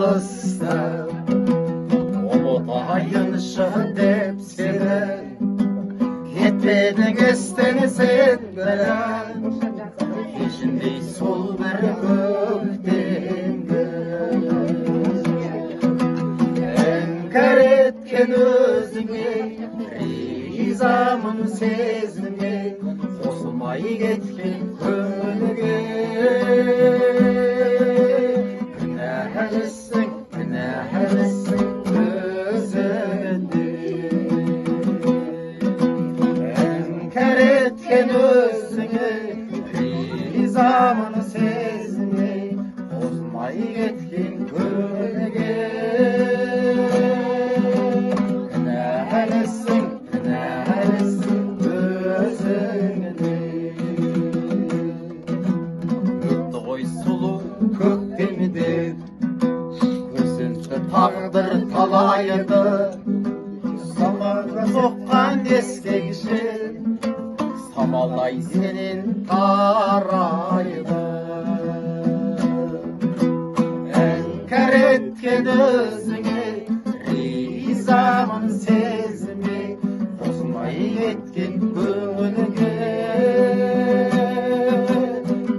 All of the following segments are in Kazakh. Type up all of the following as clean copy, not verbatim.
ысты ұлытайыншы деп сені кетпедің естен сен білем кешіндей сол бір көктемгі іңкәр еткен өзіңе ризамын сезімге қосылмай кеткен көңілге кінәлісің өзіңде іңкәр еткен өзіңе ризамын сезімге қосылмай кеткен көңілге кінәлісің өзіңде өтті ғой сұлу көктемде көзінше тағдыр талайды самалға соққан ескегіше самалдай сенен тарайды іңкәр еткен өзіңе ризамын сезімге қосылмай кеткен көңілге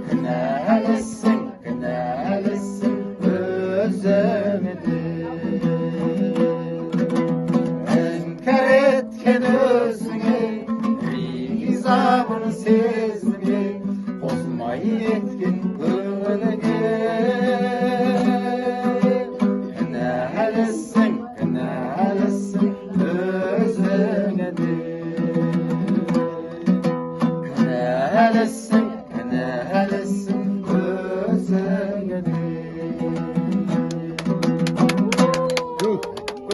кінәлісің өзіңде іңкәр еткен өзіңе ризамын сезімге қосылмай кеткен көңілге кінәлісің өзіңде кінәлісің өзіңде